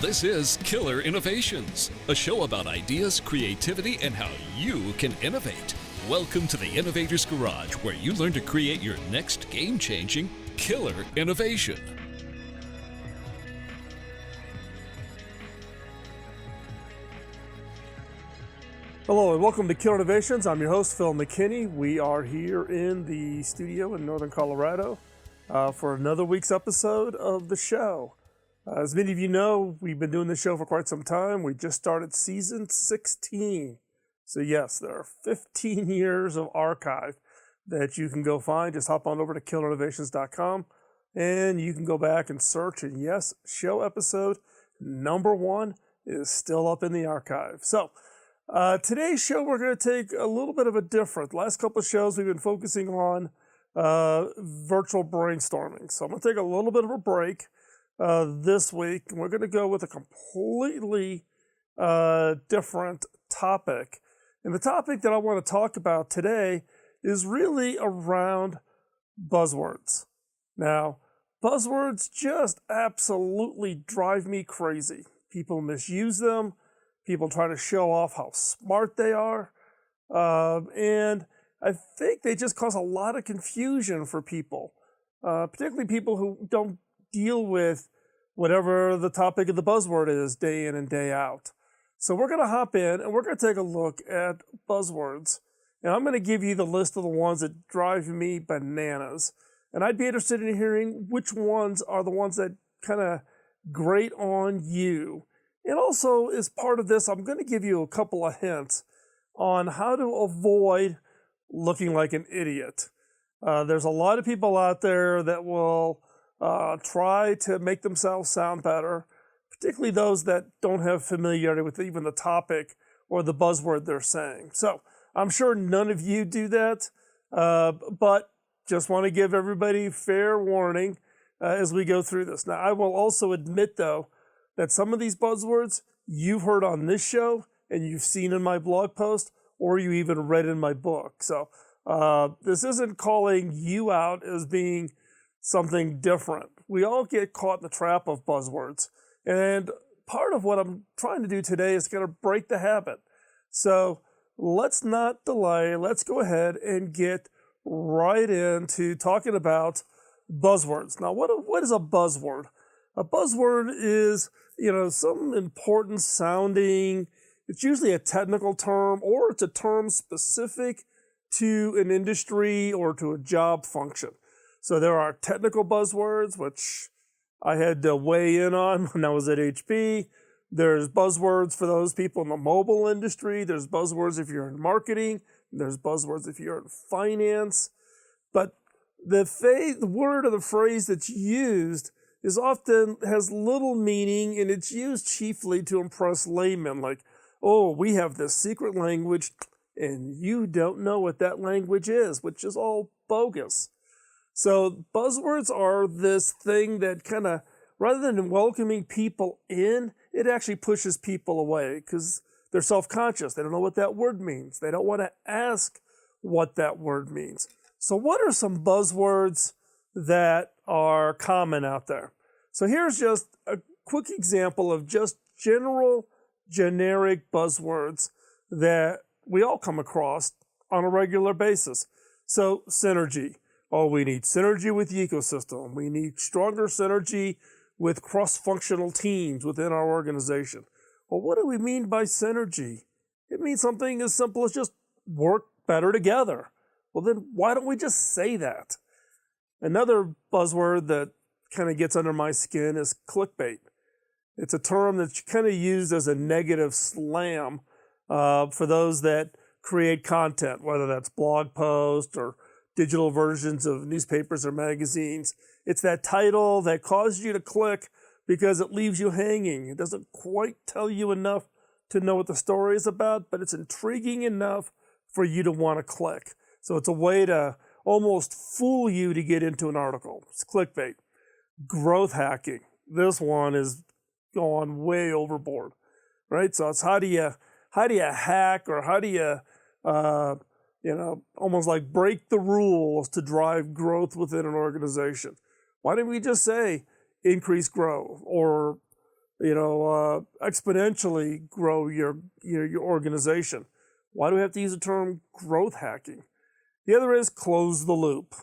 This is Killer Innovations, a show about ideas, creativity, and how you can innovate. Welcome to the Innovator's Garage, where you learn to create your next game-changing killer innovation. Hello and welcome to Killer Innovations. I'm your host, Phil McKinney. We are here in the studio in Northern Colorado for another week's episode of the show. As many of you know, we've been doing this show for quite some time. We just started season 16. So yes, there are 15 years of archive that you can go find. Just hop on over to killerinnovations.com and you can go back and search. And yes, show episode number 1 is still up in the archive. So today's show, we're going to take a little bit of a different. Last couple of shows, we've been focusing on virtual brainstorming. So I'm going to take a little bit of a break this week, and we're going to go with a completely different topic. And the topic that I want to talk about today is really around buzzwords. Now, buzzwords just absolutely drive me crazy. People misuse them. People try to show off how smart they are. And I think they just cause a lot of confusion for people, particularly people who don't deal with whatever the topic of the buzzword is day in and day out. So we're going to hop in and we're going to take a look at buzzwords. And I'm going to give you the list of the ones that drive me bananas. And I'd be interested in hearing which ones are the ones that kind of grate on you. And also, as part of this, I'm going to give you a couple of hints on how to avoid looking like an idiot. There's a lot of people out there that will try to make themselves sound better, particularly those that don't have familiarity with even the topic or the buzzword they're saying. So I'm sure none of you do that, but just want to give everybody fair warning as we go through this. Now, I will also admit, though, that some of these buzzwords you've heard on this show and you've seen in my blog post or you even read in my book. So this isn't calling you out as being something different. We all get caught in the trap of buzzwords. And part of what I'm trying to do today is kind of break the habit. So let's not delay. Let's go ahead and get right into talking about buzzwords. Now, what is a buzzword? A buzzword is, some important sounding, it's usually a technical term or it's a term specific to an industry or to a job function. So there are technical buzzwords, which I had to weigh in on when I was at HP. There's buzzwords for those people in the mobile industry. There's buzzwords if you're in marketing. There's buzzwords if you're in finance. But the word or the phrase that's used is often has little meaning, and it's used chiefly to impress laymen, like, oh, we have this secret language, and you don't know what that language is, which is all bogus. So buzzwords are this thing that kind of, rather than welcoming people in, it actually pushes people away because they're self-conscious. They don't know what that word means. They don't want to ask what that word means. So what are some buzzwords that are common out there? So here's just a quick example of just generic buzzwords that we all come across on a regular basis. So synergy. Oh, we need synergy with the ecosystem. We need stronger synergy with cross-functional teams within our organization. Well, what do we mean by synergy? It means something as simple as just work better together. Well, then why don't we just say that? Another buzzword that kind of gets under my skin is clickbait. It's a term that's kind of used as a negative slam for those that create content, whether that's blog posts or digital versions of newspapers or magazines. It's that title that causes you to click because it leaves you hanging. It doesn't quite tell you enough to know what the story is about, but it's intriguing enough for you to want to click. So it's a way to almost fool you to get into an article. It's clickbait. Growth hacking. This one is going way overboard, right? So it's how do you hack, or how do you almost like break the rules to drive growth within an organization? Why didn't we just say increase growth or exponentially grow your organization. Why do we have to use the term growth hacking? The other is close the loop,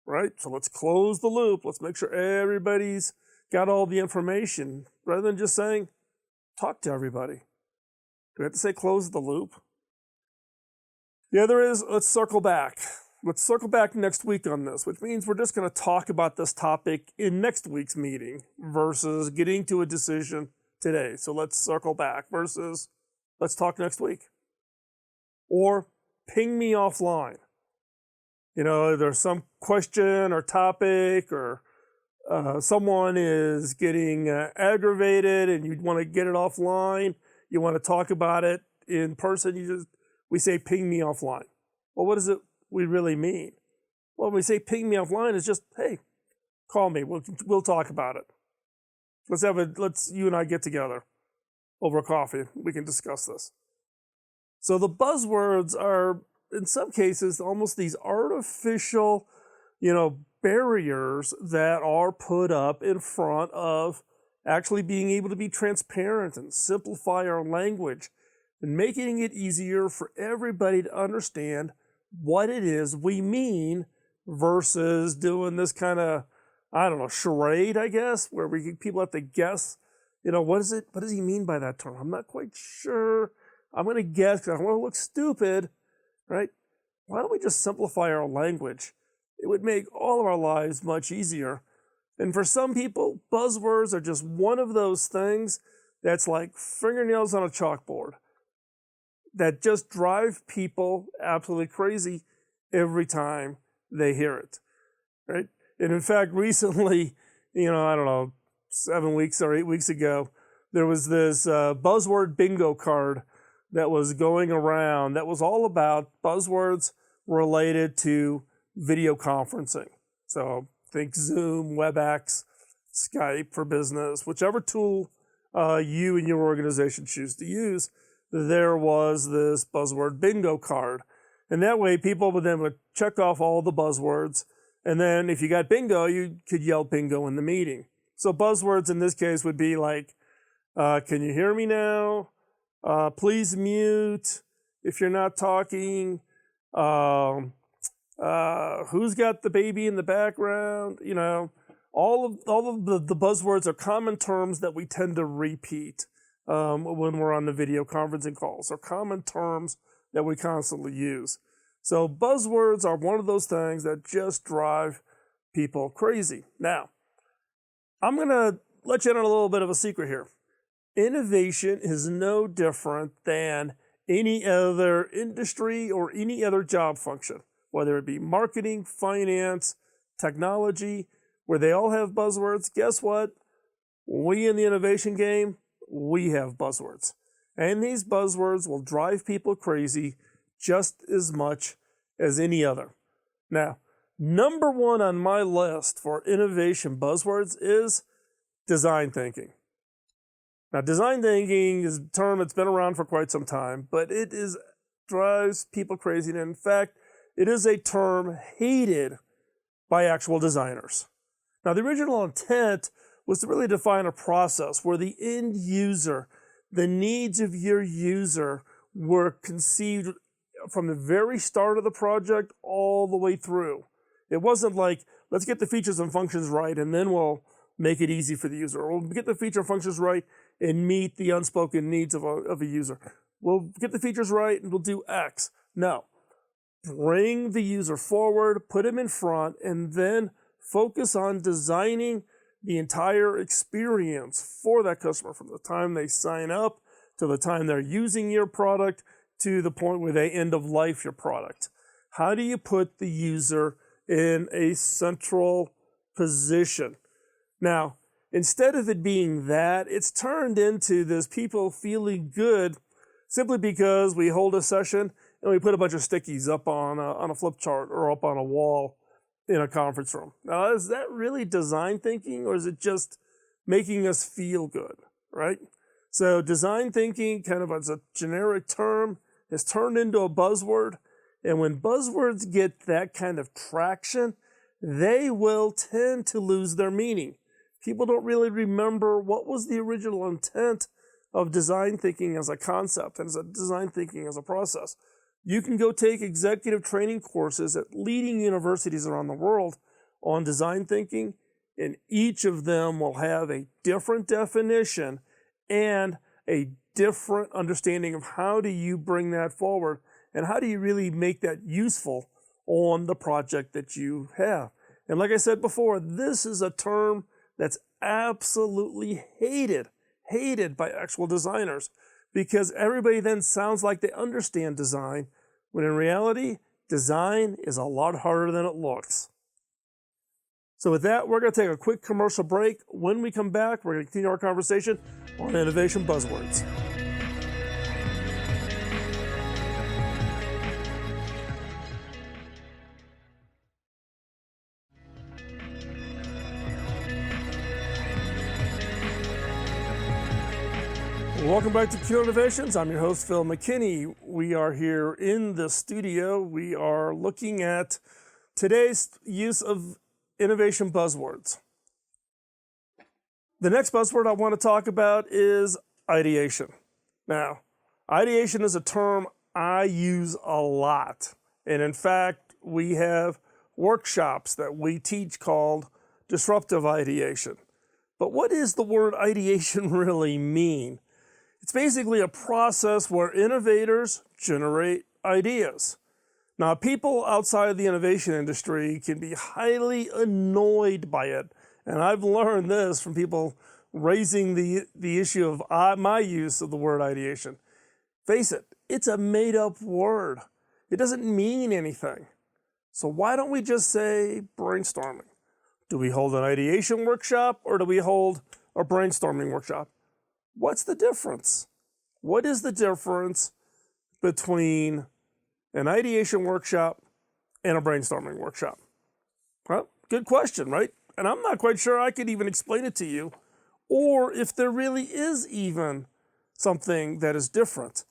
right? So let's close the loop. Let's make sure everybody's got all the information rather than just saying, talk to everybody. Do we have to say close the loop? The other is let's circle back. Let's circle back next week on this, which means we're just going to talk about this topic in next week's meeting versus getting to a decision today. So let's circle back versus let's talk next week. Or ping me offline. There's some question or topic or someone is getting aggravated and you want to get it offline. You want to talk about it in person. We say ping me offline. Well, what does it we really mean? Well, when we say ping me offline, it's just, hey, call me. We'll talk about it. Let's you and I get together over coffee. We can discuss this. So the buzzwords are, in some cases, almost these artificial, barriers that are put up in front of actually being able to be transparent and simplify our language and making it easier for everybody to understand what it is we mean versus doing this kind of, charade, I guess, where people have to guess, what does he mean by that term? I'm not quite sure. I'm going to guess because I want to look stupid, right? Why don't we just simplify our language? It would make all of our lives much easier. And for some people, buzzwords are just one of those things that's like fingernails on a chalkboard that just drive people absolutely crazy every time they hear it, right? And in fact, recently, 7 weeks or 8 weeks ago, there was this buzzword bingo card that was going around that was all about buzzwords related to video conferencing. So think Zoom, WebEx, Skype for business, whichever tool you and your organization choose to use, there was this buzzword bingo card. And that way people would check off all the buzzwords. And then if you got bingo, you could yell bingo in the meeting. So buzzwords in this case would be like, can you hear me now? Please mute if you're not talking. Who's got the baby in the background? All of the buzzwords are common terms that we tend to repeat when we're on the video conferencing calls, or common terms that we constantly use. So buzzwords are one of those things that just drive people crazy. Now, I'm going to let you in on a little bit of a secret here. Innovation is no different than any other industry or any other job function, whether it be marketing, finance, technology, where they all have buzzwords. Guess what? We in the innovation game, we have buzzwords. And these buzzwords will drive people crazy just as much as any other. Now, number one on my list for innovation buzzwords is design thinking. Now, design thinking is a term that's been around for quite some time, but it drives people crazy. And in fact, it is a term hated by actual designers. Now, the original intent was to really define a process where the end user, the needs of your user, were conceived from the very start of the project all the way through. It wasn't like, let's get the features and functions right, and then we'll make it easy for the user. Or we'll get the feature and functions right and meet the unspoken needs of a user. We'll get the features right and we'll do X. No. Bring the user forward, put him in front, and then focus on designing the entire experience for that customer from the time they sign up to the time they're using your product to the point where they end of life your product. How do you put the user in a central position? Now, instead of it being that, it's turned into this people feeling good simply because we hold a session and we put a bunch of stickies up on a flip chart or up on a wall in a conference room. Now, is that really design thinking, or is it just making us feel good, right? So design thinking, kind of as a generic term, has turned into a buzzword. And when buzzwords get that kind of traction, they will tend to lose their meaning. People don't really remember what was the original intent of design thinking as a concept and as a design thinking as a process. You can go take executive training courses at leading universities around the world on design thinking, and each of them will have a different definition and a different understanding of how do you bring that forward and how do you really make that useful on the project that you have. And like I said before, this is a term that's absolutely hated by actual designers, because everybody then sounds like they understand design, when in reality, design is a lot harder than it looks. So with that, we're going to take a quick commercial break. When we come back, we're going to continue our conversation on innovation buzzwords. Welcome back to Killer Innovations. I'm your host, Phil McKinney. We are here in the studio. We are looking at today's use of innovation buzzwords. The next buzzword I want to talk about is ideation. Now, ideation is a term I use a lot. And in fact, we have workshops that we teach called disruptive ideation. But what does the word ideation really mean? It's basically a process where innovators generate ideas. Now, people outside of the innovation industry can be highly annoyed by it. And I've learned this from people raising the issue of my use of the word ideation. Face it, it's a made-up word. It doesn't mean anything. So why don't we just say brainstorming? Do we hold an ideation workshop or do we hold a brainstorming workshop? What's the difference? What is the difference between an ideation workshop and a brainstorming workshop? Well, good question, right? And I'm not quite sure I could even explain it to you, or if there really is even something that is different.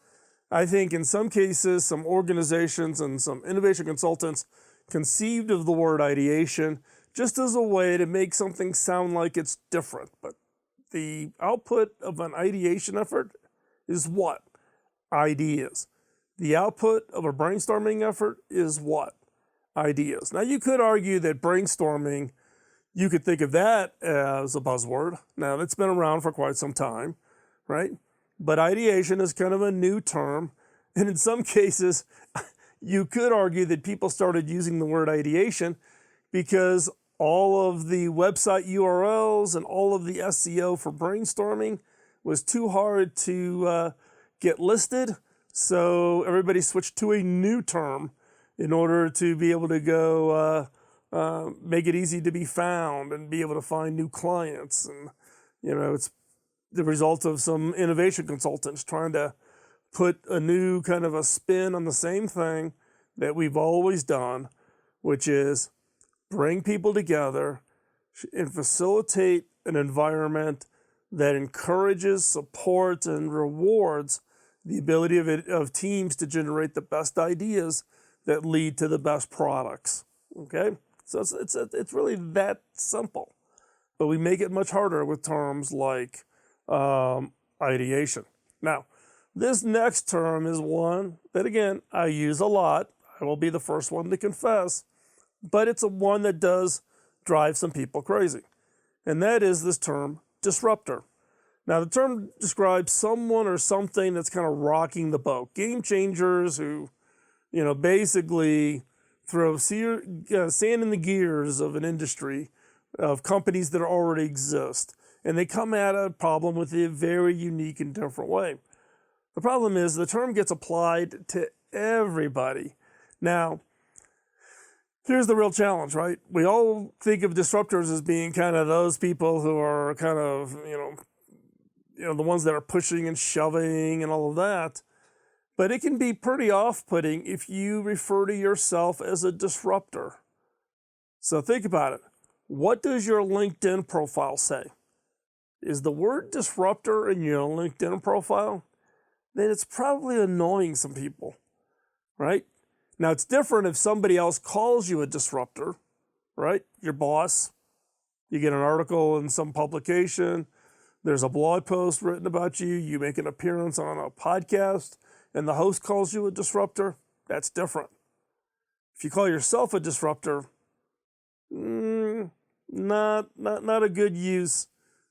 I think in some cases, some organizations and some innovation consultants conceived of the word ideation just as a way to make something sound like it's different. But the output of an ideation effort is what? Ideas. The output of a brainstorming effort is what? Ideas. Now, you could argue that brainstorming, you could think of that as a buzzword. Now, that's been around for quite some time, right? But ideation is kind of a new term. And in some cases, you could argue that people started using the word ideation because all of the website URLs and all of the SEO for brainstorming was too hard to get listed. So everybody switched to a new term in order to be able to go make it easy to be found and be able to find new clients. And, you know, it's the result of some innovation consultants trying to put a new kind of a spin on the same thing that we've always done, which is bring people together and facilitate an environment that encourages, supports, and rewards the ability of teams to generate the best ideas that lead to the best products. Okay? So it's really that simple. But we make it much harder with terms like ideation. Now, this next term is one that, again, I use a lot. I will be the first one to confess. But it's one that does drive some people crazy. And that is this term, disruptor. Now, the term describes someone or something that's kind of rocking the boat. Game changers who, you know, basically throw sand in the gears of an industry, of companies that already exist. And they come at a problem with a very unique and different way. The problem is the term gets applied to everybody. Now, here's the real challenge, right? We all think of disruptors as being kind of those people who are kind of, you know, the ones that are pushing and shoving and all of that. But it can be pretty off-putting if you refer to yourself as a disruptor. So think about it. What does your LinkedIn profile say? Is the word disruptor in your LinkedIn profile? Then it's probably annoying some people, right? Now, it's different if somebody else calls you a disruptor, right? Your boss, You get an article in some publication, there's a blog post written about you, you make an appearance on a podcast, and the host calls you a disruptor. That's different. If you call yourself a disruptor, not a good use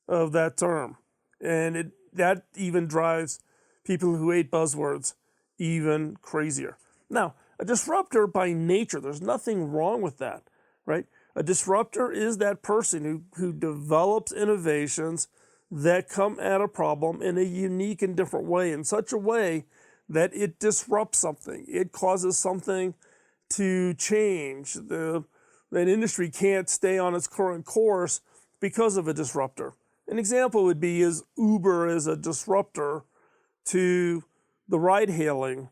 of that term. And that even drives people who hate buzzwords even crazier. Now, a disruptor by nature, there's nothing wrong with that, right? A disruptor is that person who develops innovations that come at a problem in a unique and different way, in such a way that it disrupts something. It causes something to change. That industry can't stay on its current course because of a disruptor. An example would be is Uber is a disruptor to the ride-hailing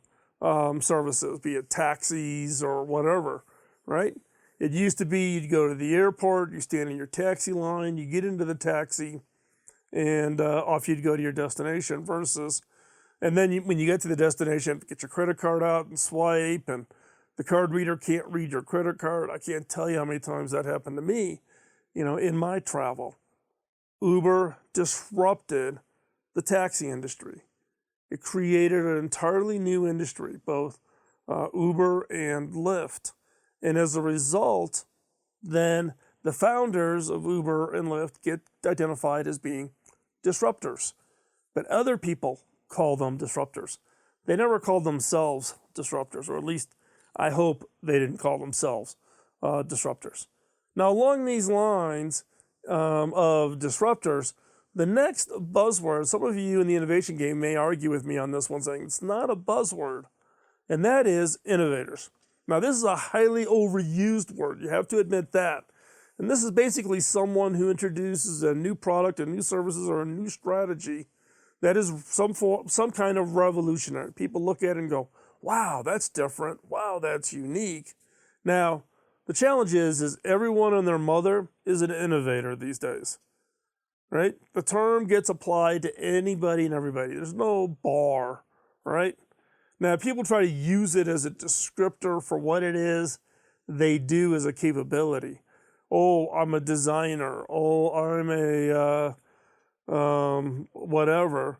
services, be it taxis or whatever, right? It used to be you'd go to the airport, you stand in your taxi line, you get into the taxi, and off you'd go to your destination versus, and then when you get to the destination, get your credit card out and swipe, and the card reader can't read your credit card. I can't tell you how many times that happened to me, in my travel. Uber disrupted the taxi industry. It created an entirely new industry, both Uber and Lyft. And as a result, then the founders of Uber and Lyft get identified as being disruptors. But other people call them disruptors. They never called themselves disruptors, or at least I hope they didn't call themselves disruptors. Now, along these lines of disruptors, the next buzzword, some of you in the innovation game may argue with me on this one, saying it's not a buzzword, and that is innovators. Now, this is a highly overused word. You have to admit that. And this is basically someone who introduces a new product, a new services, or a new strategy that is some kind of revolutionary. People look at it and go, wow, that's different. Wow, that's unique. Now, the challenge is everyone and their mother is an innovator these days, right? The term gets applied to anybody and everybody. There's no bar, right? Now, people try to use it as a descriptor for what it is they do as a capability. Oh, I'm a designer. Oh, I'm a whatever.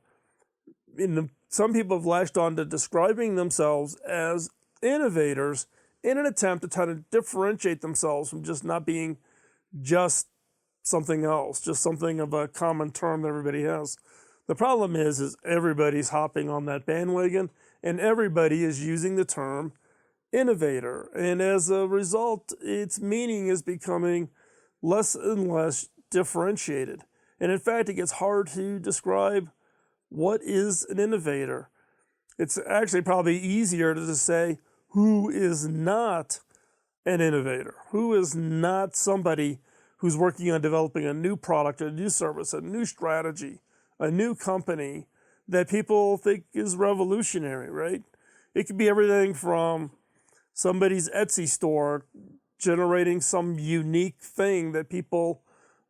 Some people have latched on to describing themselves as innovators in an attempt to try to differentiate themselves from just not being just something else, just something of a common term that everybody has. The problem is everybody's hopping on that bandwagon, and everybody is using the term innovator. And as a result, its meaning is becoming less and less differentiated. And in fact, it gets hard to describe what is an innovator. It's actually probably easier to just say who is not an innovator, who is not somebody who's working on developing a new product, a new service, a new strategy, a new company that people think is revolutionary, right? It could be everything from somebody's Etsy store generating some unique thing that people,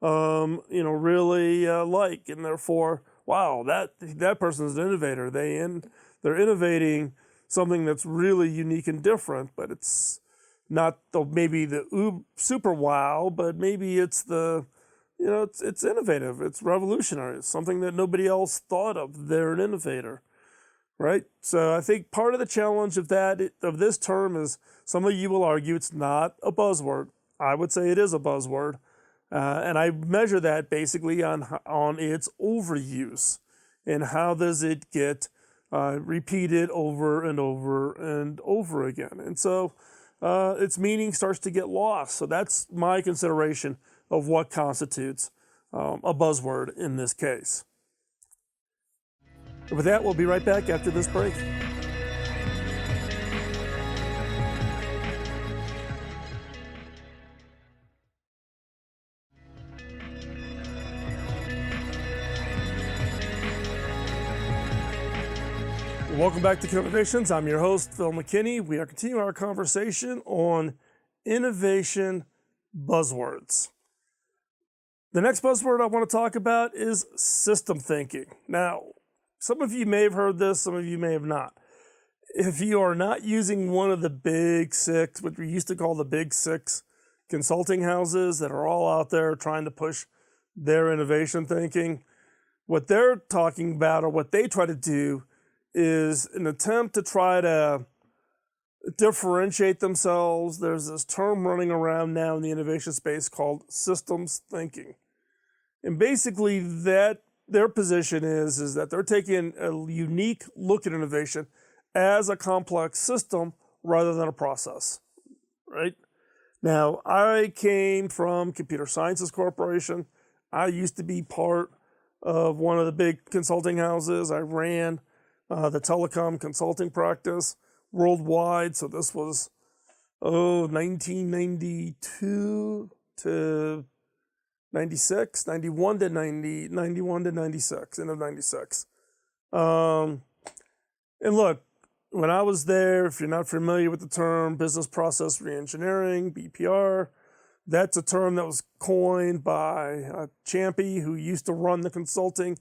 really like, and therefore, wow, that person's an innovator. They're innovating something that's really unique and different, but it's not maybe the super wow, but maybe it's it's innovative, it's revolutionary, it's something that nobody else thought of. They're an innovator, right? So I think part of the challenge of this term is some of you will argue it's not a buzzword. I would say it is a buzzword, and I measure that basically on its overuse and how does it get repeated over and over and over again. And so its meaning starts to get lost. So that's my consideration of what constitutes a buzzword in this case. And with that, we'll be right back after this break. Welcome back to Innovations. I'm your host, Phil McKinney. We are continuing our conversation on innovation buzzwords. The next buzzword I want to talk about is system thinking. Now, some of you may have heard this, some of you may have not. If you are not using one of the big six, what we used to call the big six consulting houses that are all out there trying to push their innovation thinking. What they're talking about, or what they try to do, is an attempt to try to differentiate themselves. There's this term running around now in the innovation space called systems thinking. And basically that their position is that they're taking a unique look at innovation as a complex system rather than a process, right? Now, I came from Computer Sciences Corporation. I used to be part of one of the big consulting houses. I ran the telecom consulting practice worldwide. So this was, 1992 to 96, 91 to 90, 91 to 96, end of 96. And look, when I was there, if you're not familiar with the term business process reengineering, BPR, that's a term that was coined by Champy, who used to run the consulting,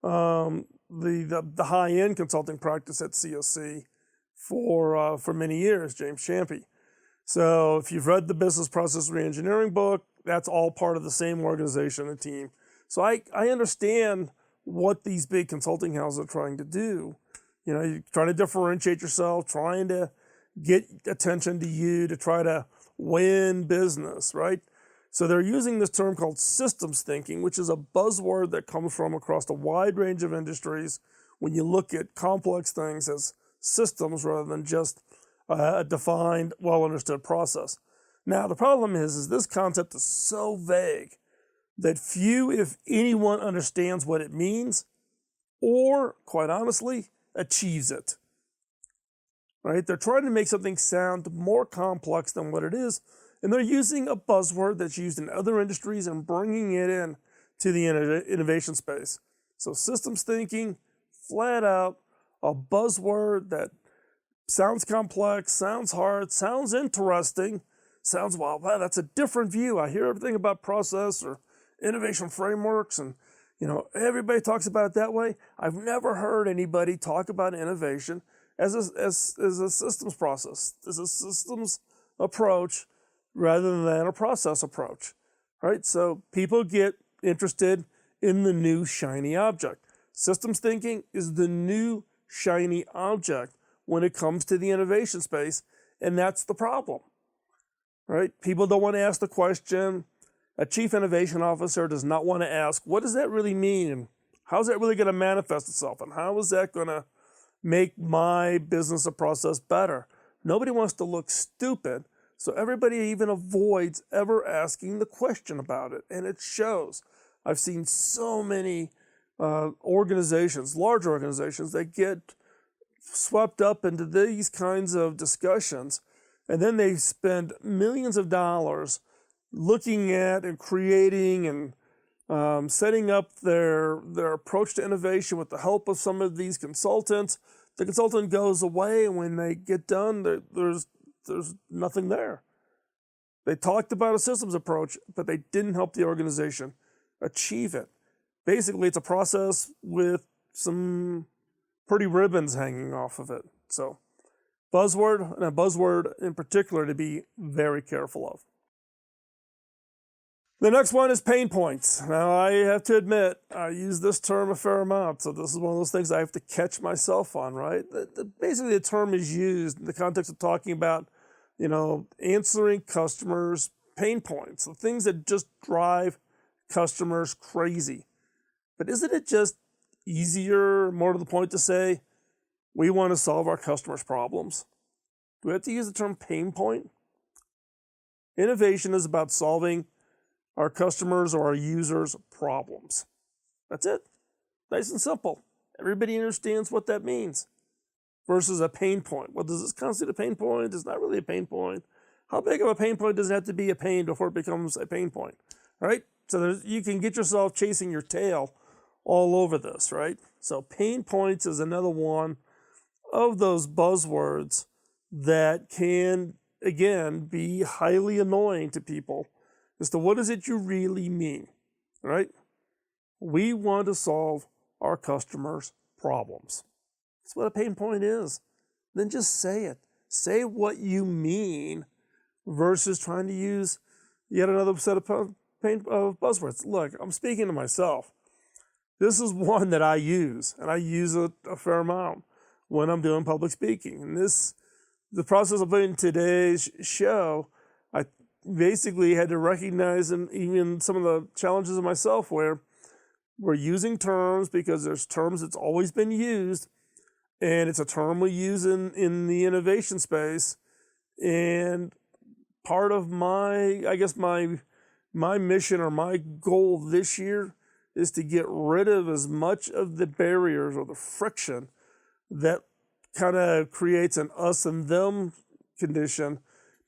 the high-end consulting practice at COC for many years, James Champy. So if you've read the business process reengineering book, that's all part of the same organization and team. So I understand what these big consulting houses are trying to do. You know, you're trying to differentiate yourself, trying to get attention to you, to try to win business, right? So they're using this term called systems thinking, which is a buzzword that comes from across a wide range of industries when you look at complex things as systems rather than just a defined, well-understood process. Now, the problem is this concept is so vague that few, if anyone, understands what it means or, quite honestly, achieves it. Right? They're trying to make something sound more complex than what it is, and they're using a buzzword that's used in other industries and bringing it in to the innovation space. So systems thinking, flat out, a buzzword that sounds complex, sounds hard, sounds interesting, sounds, wow, that's a different view. I hear everything about process or innovation frameworks, and everybody talks about it that way. I've never heard anybody talk about innovation as a systems process, as a systems approach rather than a process approach, right? So people get interested in the new shiny object. Systems thinking is the new shiny object when it comes to the innovation space, and that's the problem, right? People don't want to ask the question. A chief innovation officer does not want to ask, what does that really mean? And how's that really going to manifest itself? And how is that going to make my business or process better? Nobody wants to look stupid, so everybody even avoids ever asking the question about it, and it shows. I've seen so many organizations, large organizations, that get swept up into these kinds of discussions, and then they spend millions of dollars looking at and creating and setting up their approach to innovation with the help of some of these consultants. The consultant goes away, and when they get done, there's nothing there. They talked about a systems approach, but they didn't help the organization achieve it. Basically, it's a process with some pretty ribbons hanging off of it. So, buzzword, and a buzzword in particular to be very careful of. The next one is pain points. Now, I have to admit, I use this term a fair amount, so this is one of those things I have to catch myself on, right? Basically, the term is used in the context of talking about, answering customers' pain points, the things that just drive customers crazy. But isn't it just easier, more to the point, to say, we want to solve our customers' problems? Do we have to use the term pain point? Innovation is about solving our customers or our users' problems. That's it. Nice and simple. Everybody understands what that means. Versus a pain point. Well, does this constitute a pain point? It's not really a pain point. How big of a pain point does it have to be a pain before it becomes a pain point? Right? So you can get yourself chasing your tail all over this, right? So pain points is another one of those buzzwords that can, again, be highly annoying to people as to what is it you really mean, right? We want to solve our customers' problems. That's what a pain point is. Then just say it. Say what you mean versus trying to use yet another set of buzzwords. Look, I'm speaking to myself. This is one that I use, and I use it a fair amount when I'm doing public speaking. And the process of putting today's show, I basically had to recognize, and even some of the challenges of myself, where we're using terms because there's terms that's always been used, and it's a term we use in the innovation space. And part of my mission or my goal this year is to get rid of as much of the barriers or the friction that kind of creates an us and them condition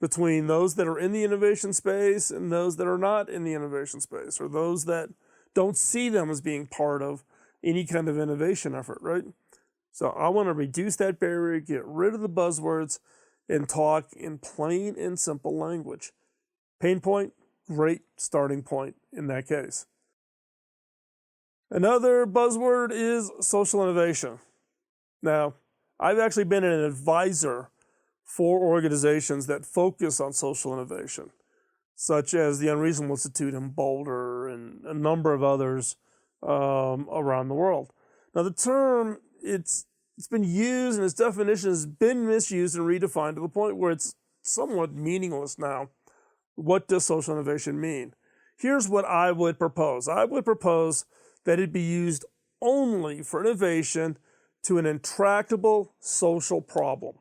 between those that are in the innovation space and those that are not in the innovation space, or those that don't see them as being part of any kind of innovation effort, right? So I want to reduce that barrier, get rid of the buzzwords, and talk in plain and simple language. Pain point, great starting point in that case. Another buzzword is social innovation. Now, I've actually been an advisor for organizations that focus on social innovation, such as the Unreasonable Institute in Boulder and a number of others around the world. Now, the term, it's been used and its definition has been misused and redefined to the point where it's somewhat meaningless now. What does social innovation mean? Here's what I would propose. I would propose that it be used only for innovation to an intractable social problem.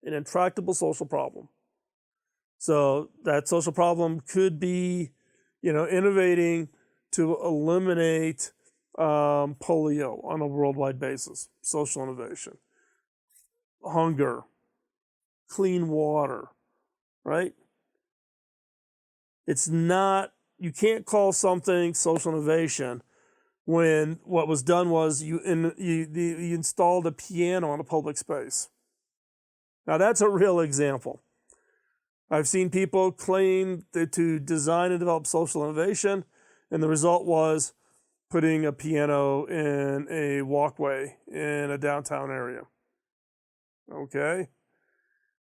An intractable social problem. So that social problem could be, innovating to eliminate polio on a worldwide basis. Social innovation. Hunger. Clean water. Right? It's not, you can't call something social innovation when what was done was you installed a piano in a public space. Now that's a real example. I've seen people claim to design and develop social innovation, and the result was putting a piano in a walkway in a downtown area. Okay?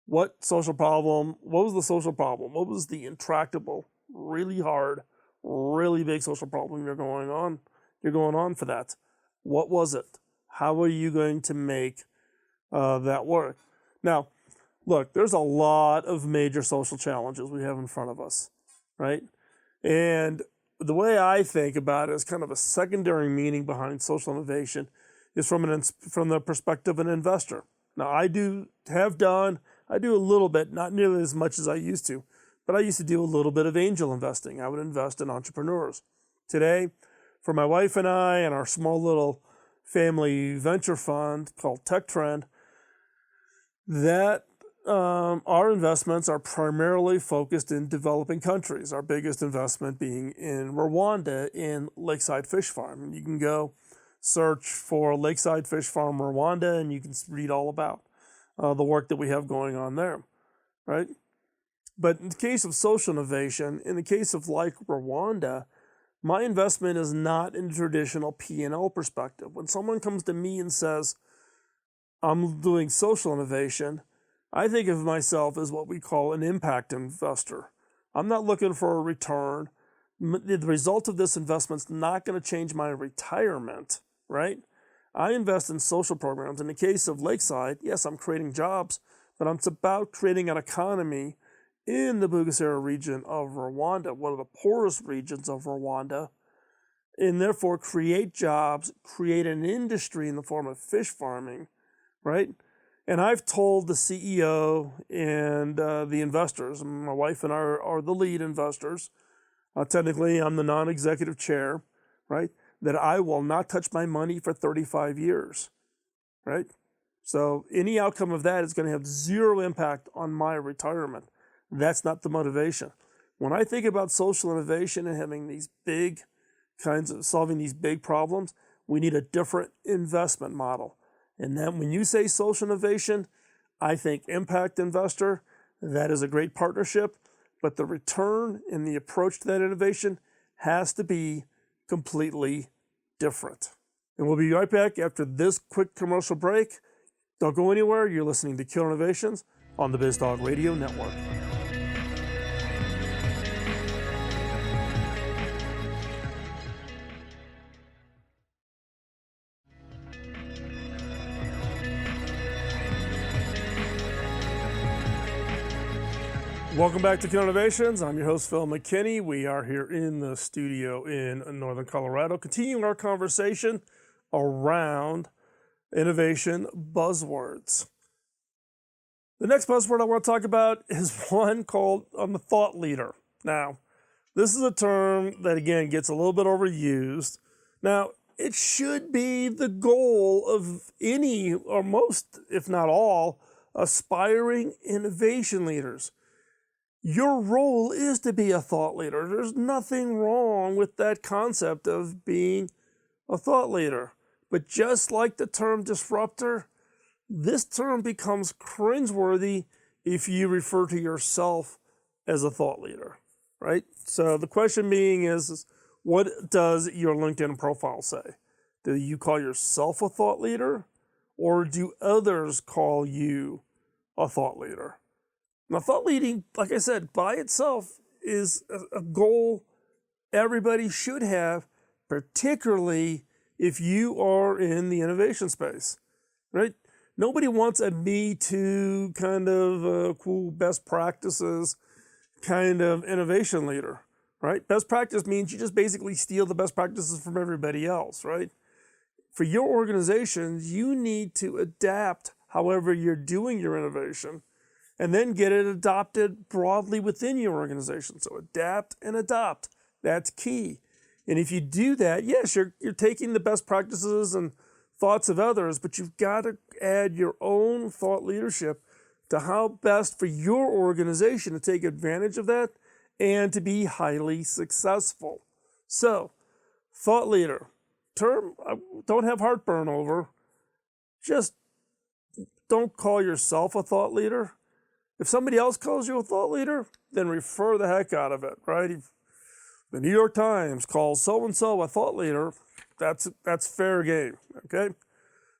What social problem? What was the social problem? What was the intractable, really hard, really big social problem you're going on for that? What was it? How are you going to make that work? Now, look, there's a lot of major social challenges we have in front of us, right? And the way I think about it is kind of a secondary meaning behind social innovation is from the perspective of an investor. Now, I do a little bit, not nearly as much as I used to, but I used to do a little bit of angel investing. I would invest in entrepreneurs. Today, for my wife and I and our small little family venture fund called Tech Trend, that our investments are primarily focused in developing countries. Our biggest investment being in Rwanda in Lakeside Fish Farm. And you can go search for Lakeside Fish Farm Rwanda and you can read all about the work that we have going on there, right? But in the case of social innovation, in the case of like Rwanda, my investment is not in the traditional P&L perspective. When someone comes to me and says, I'm doing social innovation, I think of myself as what we call an impact investor. I'm not looking for a return. The result of this investment is not going to change my retirement, right? I invest in social programs. In the case of Lakeside, yes, I'm creating jobs, but it's about creating an economy in the Bugesera region of Rwanda, one of the poorest regions of Rwanda, and therefore create jobs, create an industry in the form of fish farming, right? And I've told the CEO and the investors, and my wife and I are the lead investors. Technically, I'm the non-executive chair, right? That I will not touch my money for 35 years, right? So any outcome of that is going to have zero impact on my retirement. That's not the motivation. When I think about social innovation and having these big kinds of solving these big problems, we need a different investment model. And then when you say social innovation, I think impact investor, that is a great partnership, but the return and the approach to that innovation has to be completely different. And we'll be right back after this quick commercial break. Don't go anywhere. You're listening to Killer Innovations on the BizDog Radio Network. Welcome back to Killer Innovations. I'm your host, Phil McKinney. We are here in the studio in Northern Colorado, continuing our conversation around innovation buzzwords. The next buzzword I want to talk about is one called the thought leader. Now, this is a term that, again, gets a little bit overused. Now, it should be the goal of any or most, if not all, aspiring innovation leaders. Your role is to be a thought leader. There's nothing wrong with that concept of being a thought leader. But just like the term disruptor, this term becomes cringeworthy if you refer to yourself as a thought leader, right? So the question being is what does your LinkedIn profile say? Do you call yourself a thought leader, or do others call you a thought leader? Now, thought leading, like I said, by itself is a goal everybody should have, particularly if you are in the innovation space, right? Nobody wants a me too kind of cool best practices kind of innovation leader, right? Best practice means you just basically steal the best practices from everybody else, right? For your organization, you need to adapt however you're doing your innovation and then get it adopted broadly within your organization. So adapt and adopt. That's key. And if you do that, yes, you're taking the best practices and thoughts of others, but you've got to add your own thought leadership to how best for your organization to take advantage of that and to be highly successful. So, thought leader, term I don't have heartburn over. Just don't call yourself a thought leader. If somebody else calls you a thought leader, then refer the heck out of it, right? If the New York Times calls so-and-so a thought leader, that's fair game, okay?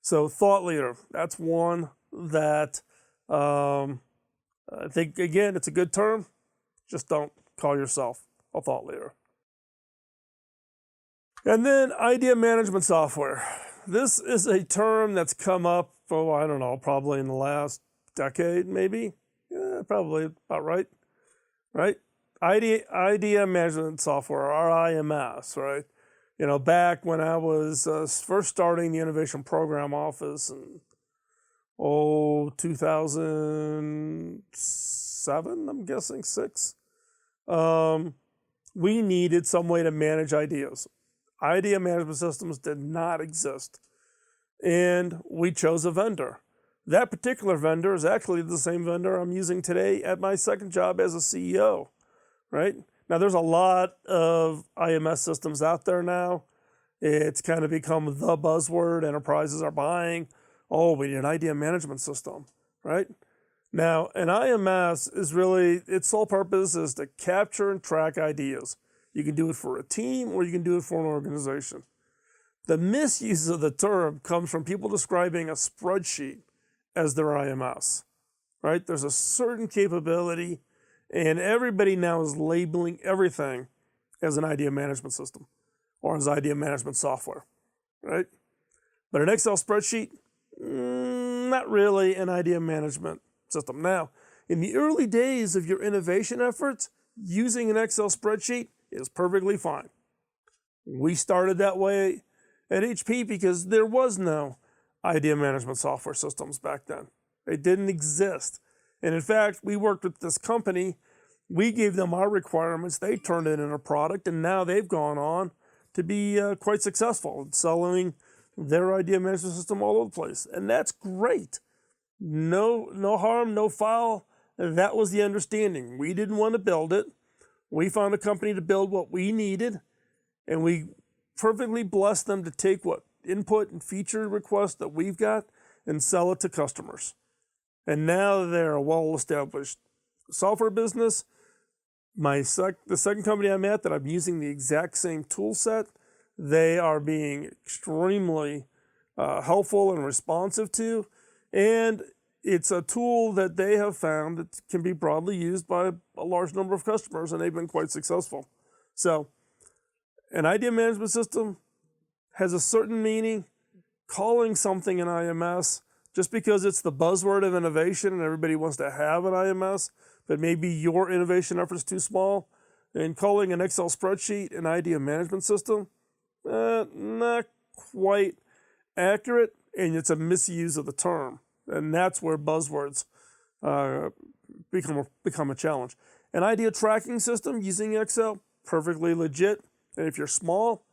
So thought leader, that's one that I think, again, it's a good term. Just don't call yourself a thought leader. And then idea management software. This is a term that's come up, I don't know, probably in the last decade, maybe. Yeah, probably about right? Idea management software, or IMS, right? You know, back when I was first starting the innovation program office in 2007, I'm guessing, 6. We needed some way to manage ideas. Idea management systems did not exist. And we chose a vendor. That particular vendor is actually the same vendor I'm using today at my second job as a CEO, right? Now, there's a lot of IMS systems out there now. It's kind of become the buzzword. Enterprises are buying. Oh, we need an idea management system, right? Now, an IMS is really, its sole purpose is to capture and track ideas. You can do it for a team or you can do it for an organization. The misuse of the term comes from people describing a spreadsheet as their IMS, right? There's a certain capability, and everybody now is labeling everything as an idea management system or as idea management software, right? But an Excel spreadsheet, not really an idea management system. Now, in the early days of your innovation efforts, using an Excel spreadsheet is perfectly fine. We started that way at HP because there was no idea management software systems back then. They didn't exist. And in fact, we worked with this company. We gave them our requirements. They turned it into a product, and now they've gone on to be quite successful in selling their idea management system all over the place. And that's great. No harm, no foul. That was the understanding. We didn't want to build it. We found a company to build what we needed, and we perfectly blessed them to take what input and feature requests that we've got and sell it to customers. And now they're a well-established software business. The second company I'm at that I'm using the exact same tool set, they are being extremely helpful and responsive to. And it's a tool that they have found that can be broadly used by a large number of customers, and they've been quite successful. So an idea management system has a certain meaning. Calling something an IMS just because it's the buzzword of innovation and everybody wants to have an IMS, but maybe your innovation effort's too small, and calling an Excel spreadsheet an idea management system, not quite accurate, and it's a misuse of the term. And that's where buzzwords become a challenge. An idea tracking system using Excel, perfectly legit. And if you're small,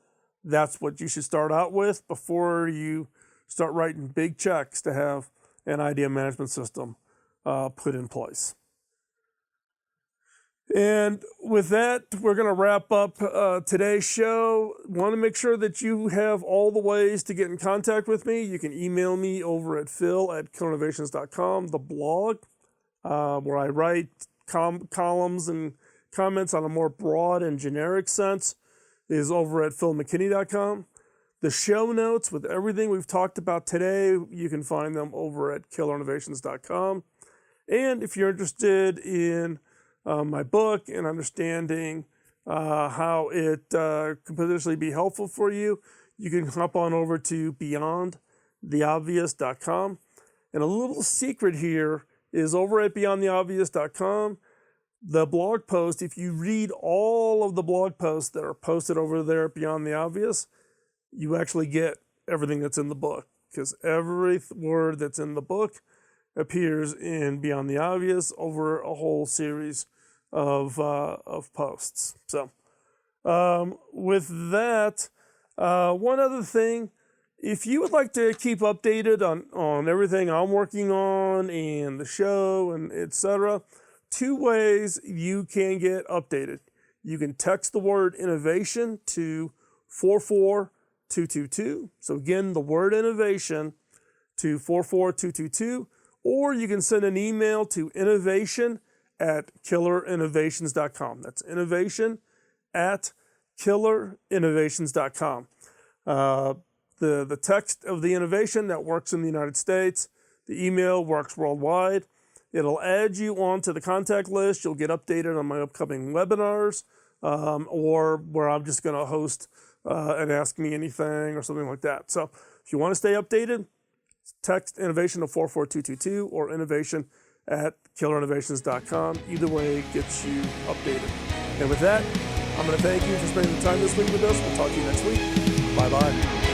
that's what you should start out with before you start writing big checks to have an idea management system put in place. And with that, we're going to wrap up today's show. Want to make sure that you have all the ways to get in contact with me. You can email me over at phil@killerinnovations.com, the blog, where I write columns and comments on a more broad and generic sense, is over at philmckinney.com. The show notes with everything we've talked about today, you can find them over at killerinnovations.com. And if you're interested in my book and understanding how it could potentially be helpful for you, you can hop on over to beyondtheobvious.com. And a little secret here is over at beyondtheobvious.com, the blog post, if you read all of the blog posts that are posted over there at Beyond the Obvious, you actually get everything that's in the book, because every word that's in the book appears in Beyond the Obvious over a whole series of posts. So with that, one other thing, if you would like to keep updated on everything I'm working on and the show and etc., 2 ways you can get updated. You can text the word innovation to 44222. So again, the word innovation to 44222, or you can send an email to innovation@killerinnovations.com. That's innovation@killerinnovations.com. The text of the innovation, that works in the United States. The email works worldwide. It'll add you onto the contact list. You'll get updated on my upcoming webinars, or where I'm just going to host an Ask Me Anything or something like that. So if you want to stay updated, text innovation to 44222 or innovation@killerinnovations.com. Either way gets you updated. And with that, I'm going to thank you for spending the time this week with us. We'll talk to you next week. Bye-bye.